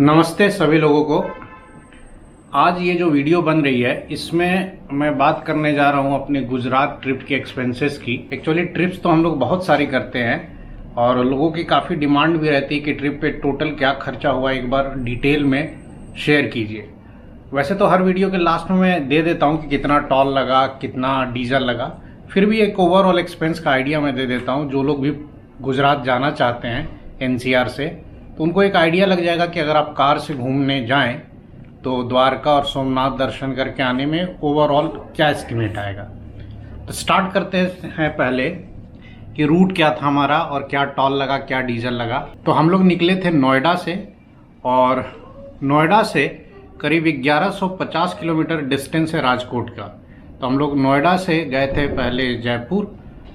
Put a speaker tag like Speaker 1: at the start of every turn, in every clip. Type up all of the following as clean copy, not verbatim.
Speaker 1: नमस्ते सभी लोगों को। आज ये जो वीडियो बन रही है इसमें मैं बात करने जा रहा हूँ अपने गुजरात ट्रिप के एक्सपेंसेस की। एक्चुअली ट्रिप्स तो हम लोग बहुत सारी करते हैं और लोगों की काफ़ी डिमांड भी रहती है कि ट्रिप पे टोटल क्या खर्चा हुआ एक बार डिटेल में शेयर कीजिए। वैसे तो हर वीडियो के लास्ट में मैं दे देता हूँ कि कितना टोल लगा, कितना डीजल लगा, फिर भी एक ओवरऑल एक्सपेंस का आइडिया मैं दे देता हूँ। जो लोग भी गुजरात जाना चाहते हैं एनसीआर से तो उनको एक आइडिया लग जाएगा कि अगर आप कार से घूमने जाएं तो द्वारका और सोमनाथ दर्शन करके आने में ओवरऑल क्या एस्टिमेट आएगा। तो स्टार्ट करते हैं पहले कि रूट क्या था हमारा और क्या टोल लगा, क्या डीजल लगा। तो हम लोग निकले थे नोएडा से और नोएडा से करीब 1150 किलोमीटर डिस्टेंस है राजकोट का। तो हम लोग नोएडा से गए थे पहले जयपुर,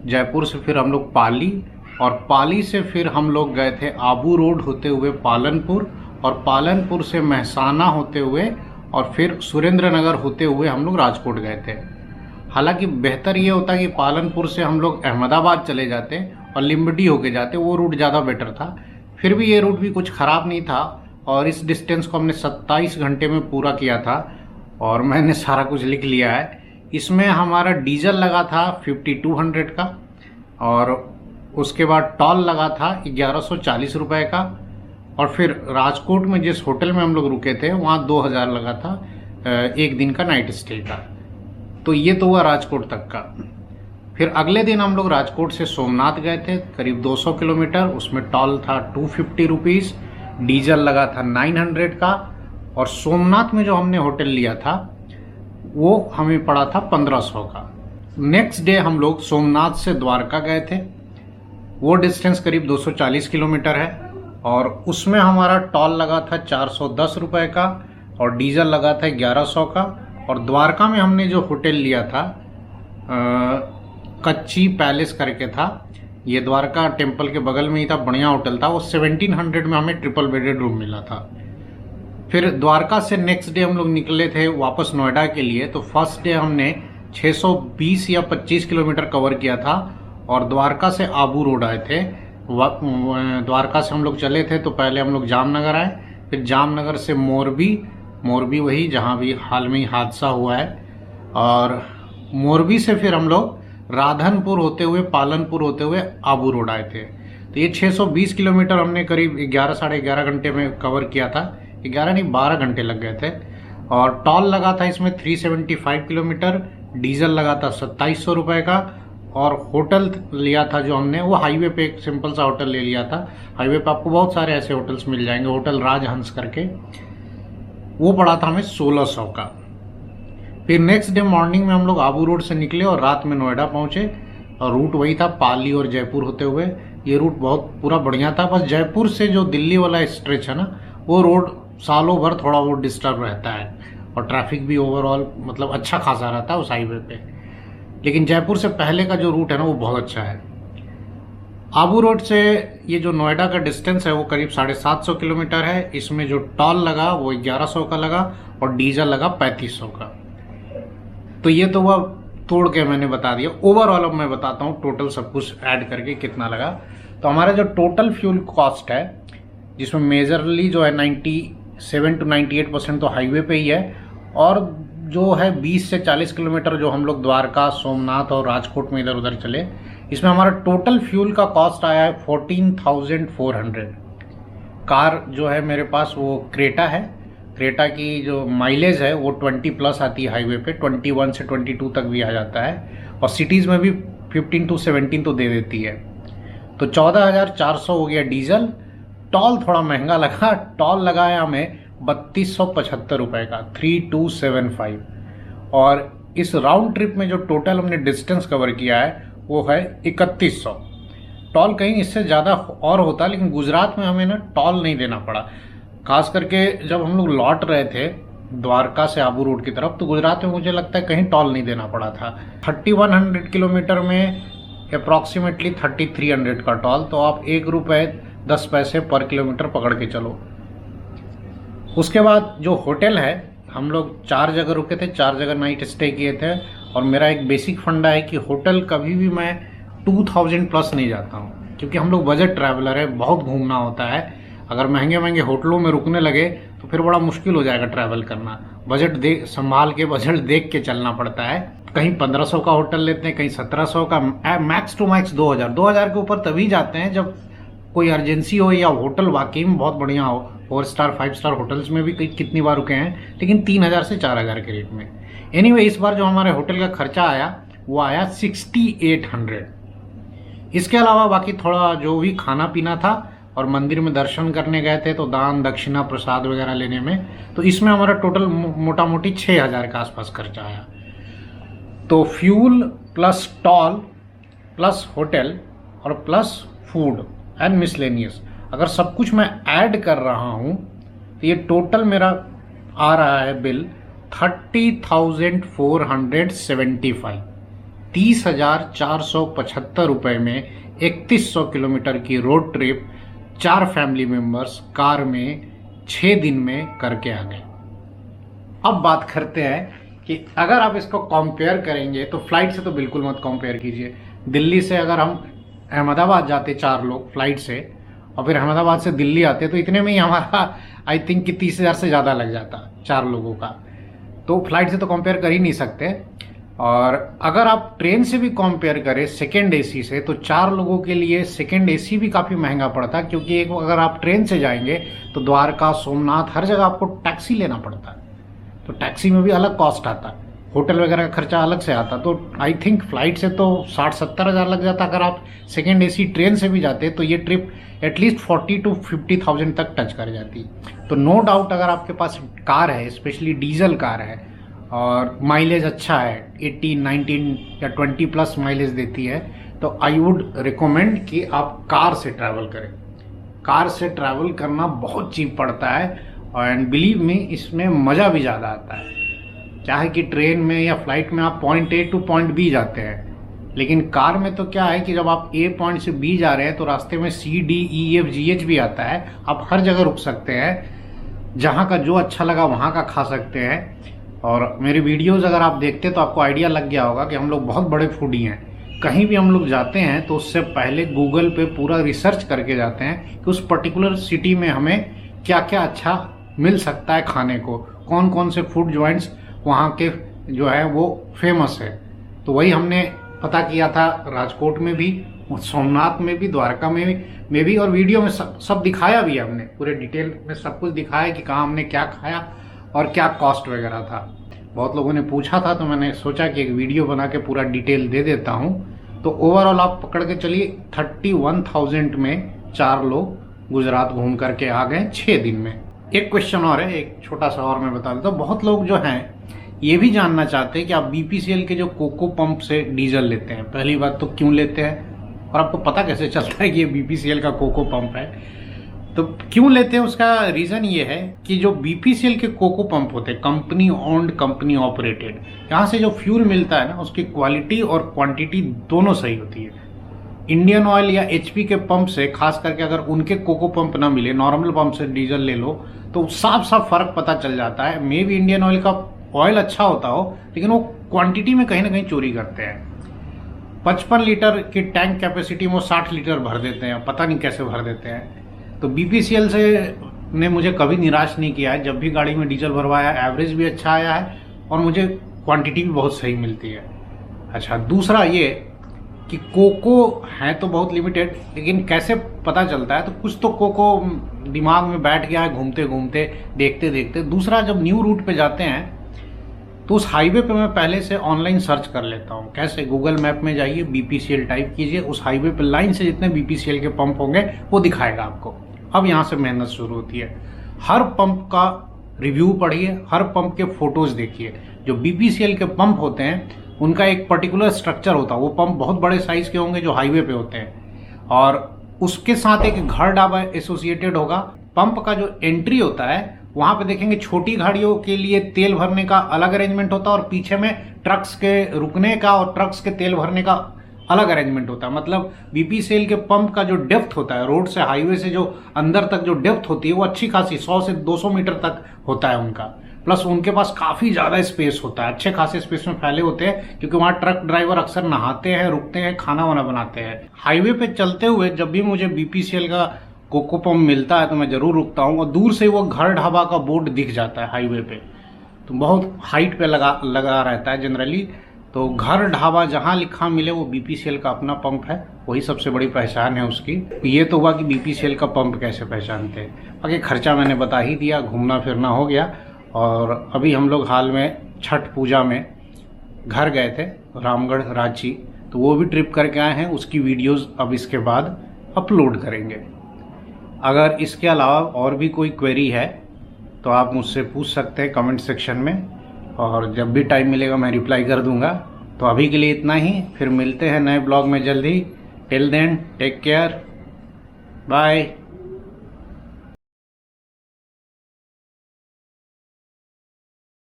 Speaker 1: जयपुर से फिर हम लोग पाली और पाली से फिर हम लोग गए थे आबू रोड होते हुए पालनपुर और पालनपुर से महसाना होते हुए और फिर सुरेंद्र नगर होते हुए हम लोग राजकोट गए थे। हालांकि बेहतर ये होता कि पालनपुर से हम लोग अहमदाबाद चले जाते और लिम्बडी होके जाते, वो रूट ज़्यादा बेटर था। फिर भी ये रूट भी कुछ ख़राब नहीं था और इस डिस्टेंस को हमने 27 घंटे में पूरा किया था और मैंने सारा कुछ लिख लिया है। इसमें हमारा डीजल लगा था 5200 का और उसके बाद टोल लगा था 1140 रुपये का और फिर राजकोट में जिस होटल में हम लोग रुके थे वहाँ 2000 लगा था एक दिन का नाइट स्टे का। तो ये तो हुआ राजकोट तक का। फिर अगले दिन हम लोग राजकोट से सोमनाथ गए थे करीब 200 किलोमीटर, उसमें टोल था 250 रुपीज़, डीजल लगा था 900 का और सोमनाथ में जो हमने होटल लिया था वो हमें पड़ा था 1500 का। नेक्स्ट डे हम लोग सोमनाथ से द्वारका गए थे, वो डिस्टेंस करीब 240 किलोमीटर है और उसमें हमारा टोल लगा था 410 रुपये का और डीजल लगा था 1100 का। और द्वारका में हमने जो होटल लिया था कच्ची पैलेस करके था, ये द्वारका टेम्पल के बगल में ही था, बढ़िया होटल था। वो 1700 में हमें ट्रिपल बेडेड रूम मिला था। फिर द्वारका से नेक्स्ट डे हम लोग निकले थे वापस नोएडा के लिए। तो फर्स्ट डे हमने 620 या 25 किलोमीटर कवर किया था और द्वारका से आबू रोड आए थे। द्वारका से हम लोग चले थे तो पहले हम लोग जामनगर आए, फिर जामनगर से मोरबी वही जहाँ भी हाल में ही हादसा हुआ है, और मोरबी से फिर हम लोग राधनपुर होते हुए पालनपुर होते हुए आबू रोड आए थे। तो ये 620 किलोमीटर हमने करीब 11 साढ़े 11 घंटे में कवर किया था। 11 नहीं 12 घंटे लग गए थे और टोल लगा था इसमें 375 किलोमीटर, डीजल लगा था 2700 रुपये का और होटल लिया था जो हमने वो हाईवे पे एक सिंपल सा होटल ले लिया था। हाईवे पे आपको बहुत सारे ऐसे होटल्स मिल जाएंगे, होटल राजहंस करके, वो पड़ा था हमें 1600 का। फिर नेक्स्ट डे मॉर्निंग में हम लोग आबू रोड से निकले और रात में नोएडा पहुंचे और रूट वही था पाली और जयपुर होते हुए। ये रूट बहुत पूरा बढ़िया था, बस जयपुर से जो दिल्ली वाला स्ट्रेच है ना वो रोड सालों भर थोड़ा बहुत डिस्टर्ब रहता है और ट्रैफिक भी ओवरऑल मतलब अच्छा खासा रहता है उस हाईवे पे। लेकिन जयपुर से पहले का जो रूट है ना वो बहुत अच्छा है। आबू रोड से ये जो नोएडा का डिस्टेंस है वो करीब 750 किलोमीटर है। इसमें जो टोल लगा वो 1100 का लगा और डीजल लगा 3500 का। तो ये तो वह तोड़ के मैंने बता दिया। ओवरऑल अब मैं बताता हूँ टोटल सब कुछ ऐड करके कितना लगा। तो हमारा जो टोटल फ्यूल कॉस्ट है जिसमें मेजरली जो है 97 to 98% तो हाईवे पे ही है और जो है 20 से 40 किलोमीटर जो हम लोग द्वारका, सोमनाथ और राजकोट में इधर उधर चले, इसमें हमारा टोटल फ्यूल का कॉस्ट आया है 14,400। कार जो है मेरे पास वो क्रेटा है, क्रेटा की जो माइलेज है वो 20 प्लस आती है हाईवे पे, 21 से 22 तक भी आ जाता है और सिटीज़ में भी 15 to 17 तो दे देती है। तो 14,400 हो गया डीजल। टोल थोड़ा महंगा लगा, टोल लगाया हमें 3275 रुपये का, 3275। और इस राउंड ट्रिप में जो टोटल हमने डिस्टेंस कवर किया है वो है 3100। टोल कहीं इससे ज़्यादा और होता लेकिन गुजरात में हमें ना टोल नहीं देना पड़ा। खास करके जब हम लोग लौट रहे थे द्वारका से आबू रोड की तरफ तो गुजरात में मुझे लगता है कहीं टोल नहीं देना पड़ा था। 3100 किलोमीटर में अप्रॉक्सीमेटली 3300 का टोल, तो आप 1 रुपये 10 पैसे पर किलोमीटर पकड़ के चलो। उसके बाद जो होटल है हम लोग 4 जगह रुके थे, 4 जगह नाइट स्टे किए थे और मेरा एक बेसिक फंडा है कि होटल कभी भी मैं 2000 प्लस नहीं जाता हूँ क्योंकि हम लोग बजट ट्रैवलर है, बहुत घूमना होता है। अगर महंगे महंगे होटलों में रुकने लगे तो फिर बड़ा मुश्किल हो जाएगा ट्रैवल करना। बजट देख संभाल के, बजट देख के चलना पड़ता है। कहीं 1500 का होटल लेते हैं, कहीं 1700 का, मैक्स टू मैक्स 2000 के ऊपर तभी जाते हैं जब कोई अर्जेंसी हो या होटल वाकई में बहुत बढ़िया हो। 4 स्टार 5 स्टार होटल्स में भी कितनी बार रुके हैं, लेकिन 3000 से 4000 के रेट में। एनीवे, इस बार जो हमारे होटल का खर्चा आया वो आया 6800। इसके अलावा बाकी थोड़ा जो भी खाना पीना था और मंदिर में दर्शन करने गए थे तो दान दक्षिणा प्रसाद वगैरह लेने में, तो इसमें हमारा टोटल मोटा मोटी 6000 के आसपास खर्चा आया। तो fuel plus toll plus hotel और प्लस फूड एंड मिसलेनियस, अगर सब कुछ मैं ऐड कर रहा हूँ तो ये टोटल मेरा आ रहा है बिल 30,475, 30,475 रुपये में 3100 किलोमीटर की road trip 4 family members car में 6 दिन में करके आ गए। अब बात करते हैं कि अगर आप इसको कंपेयर करेंगे तो फ्लाइट से तो बिल्कुल मत कंपेयर कीजिए। दिल्ली से अगर हम अहमदाबाद जाते 4 लोग फ्लाइट से और फिर अहमदाबाद से दिल्ली आते तो इतने में ही हमारा आई थिंक कि 30,000 से ज़्यादा लग जाता 4 लोगों का। तो फ्लाइट से तो कंपेयर कर ही नहीं सकते। और अगर आप ट्रेन से भी कंपेयर करें सेकेंड एसी से, तो 4 लोगों के लिए सेकेंड एसी भी काफ़ी महंगा पड़ता, क्योंकि एक अगर आप ट्रेन से जाएंगे तो द्वारका, सोमनाथ, हर जगह आपको टैक्सी लेना पड़ता है, तो टैक्सी में भी अलग कॉस्ट आता है, होटल वगैरह का खर्चा अलग से आता। तो आई थिंक फ्लाइट से तो 60-70 हज़ार लग जाता। अगर आप सेकेंड एसी ट्रेन से भी जाते तो ये ट्रिप एटलीस्ट 40 to 50,000 तक टच कर जाती। तो नो डाउट अगर आपके पास कार है, स्पेशली डीजल कार है और माइलेज अच्छा है, 18, 19 या 20 प्लस माइलेज देती है, तो आई वुड रिकमेंड कि आप कार से ट्रैवल करें। कार से ट्रैवल करना बहुत चीप पड़ता है एंड बिलीव मी, इसमें मज़ा भी ज़्यादा आता है। चाहे कि ट्रेन में या फ्लाइट में आप point A to point B जाते हैं, लेकिन कार में तो क्या है कि जब आप ए पॉइंट से बी जा रहे हैं तो रास्ते में CDEFGH भी आता है। आप हर जगह रुक सकते हैं, जहाँ का जो अच्छा लगा वहाँ का खा सकते हैं। और मेरे वीडियोज़ अगर आप देखते तो आपको आइडिया लग गया होगा कि हम लोग बहुत बड़े फूडी हैं। कहीं भी हम लोग जाते हैं तो उससे पहले गूगल पे पूरा रिसर्च करके जाते हैं कि उस पर्टिकुलर सिटी में हमें क्या क्या अच्छा मिल सकता है खाने को, कौन कौन से फूड जॉइंट्स वहाँ के जो है वो फेमस है। तो वही हमने पता किया था राजकोट में भी, सोमनाथ में भी, द्वारका में भी और वीडियो में सब दिखाया भी है हमने, पूरे डिटेल में सब कुछ दिखाया कि कहाँ हमने क्या खाया और क्या कॉस्ट वगैरह था। बहुत लोगों ने पूछा था तो मैंने सोचा कि एक वीडियो बना के पूरा डिटेल दे देता हूँ। तो ओवरऑल आप पकड़ के चलिए 31,000 में 4 लोग गुजरात घूम करके आ गए 6 दिन में। एक क्वेश्चन और है, एक छोटा सा और मैं बता देता हूँ। बहुत लोग जो हैं ये भी जानना चाहते हैं कि आप BPCL के जो कोको पंप से डीजल लेते हैं, पहली बात तो क्यों लेते हैं और आपको पता कैसे चलता है कि ये BPCL का कोको पंप है। तो क्यों लेते हैं, उसका रीज़न ये है कि जो BPCL के कोको पंप होते हैं, कंपनी ओन्ड कंपनी ऑपरेटेड, यहाँ से जो फ्यूल मिलता है ना उसकी क्वालिटी और क्वांटिटी दोनों सही होती है। इंडियन ऑयल या HP के पंप से, खास करके अगर उनके कोको पंप ना मिले, नॉर्मल पंप से डीजल ले लो तो साफ साफ फर्क पता चल जाता है। मे भी इंडियन ऑयल का ऑयल अच्छा होता हो, लेकिन वो क्वांटिटी में कहीं ना कहीं चोरी करते हैं। 55 लीटर की टैंक कैपेसिटी में वो 60 लीटर भर देते हैं, पता नहीं कैसे भर देते हैं। तो BPCL से ने मुझे कभी निराश नहीं किया है। जब भी गाड़ी में डीजल भरवाया एवरेज भी अच्छा आया है और मुझे क्वांटिटी भी बहुत सही मिलती है। अच्छा, दूसरा ये कि कोको है तो बहुत लिमिटेड, लेकिन कैसे पता चलता है, तो कुछ तो कोको दिमाग में बैठ गया है घूमते घूमते, देखते देखते। दूसरा, जब न्यू रूट पे जाते हैं तो उस हाईवे पे मैं पहले से ऑनलाइन सर्च कर लेता हूँ। कैसे? गूगल मैप में जाइए, BPCL टाइप कीजिए, उस हाईवे पे लाइन से जितने BPCL के पंप होंगे वो दिखाएगा आपको। अब यहाँ से मेहनत शुरू होती है। हर पंप का रिव्यू पढ़िए, हर पंप के फोटोज देखिए। जो BPCL के पंप होते हैं उनका एक पर्टिकुलर स्ट्रक्चर होता है, वो पंप बहुत बड़े साइज के होंगे जो हाईवे पे होते हैं, और उसके साथ एक घर ढाबा एसोसिएटेड होगा। पंप का जो एंट्री होता है वहां पे देखेंगे छोटी गाड़ियों के लिए तेल भरने का अलग अरेंजमेंट होता है और पीछे में ट्रक्स के रुकने का और ट्रक्स के तेल भरने का अलग अरेंजमेंट होता है। मतलब BPCL के पंप का जो डेप्थ होता है, रोड से हाईवे से जो अंदर तक जो डेप्थ होती है वो अच्छी खासी 100 से 200 मीटर तक होता है उनका। प्लस उनके पास काफ़ी ज़्यादा स्पेस होता है, अच्छे खासे स्पेस में फैले होते हैं, क्योंकि वहाँ ट्रक ड्राइवर अक्सर नहाते हैं, रुकते हैं, खाना वाना बनाते हैं। हाईवे पे चलते हुए जब भी मुझे BPCL का कोको पंप मिलता है तो मैं ज़रूर रुकता हूँ, और दूर से वो घर ढाबा का बोर्ड दिख जाता है हाईवे पे, तो बहुत हाइट पे लगा रहता है जनरली। तो घर ढाबा जहाँ लिखा मिले वो BPCL का अपना पंप है, वही सबसे बड़ी पहचान है उसकी। ये तो हुआ कि BPCL का पंप कैसे पहचानते हैं। बाकी खर्चा मैंने बता ही दिया, घूमना फिरना हो गया। और अभी हम लोग हाल में छठ पूजा में घर गए थे रामगढ़ रांची, तो वो भी ट्रिप करके आए हैं, उसकी वीडियोस अब इसके बाद अपलोड करेंगे। अगर इसके अलावा और भी कोई क्वेरी है तो आप मुझसे पूछ सकते हैं कमेंट सेक्शन में, और जब भी टाइम मिलेगा मैं रिप्लाई कर दूंगा। तो अभी के लिए इतना ही, फिर मिलते हैं नए ब्लॉग में जल्दी। Till then take care, bye.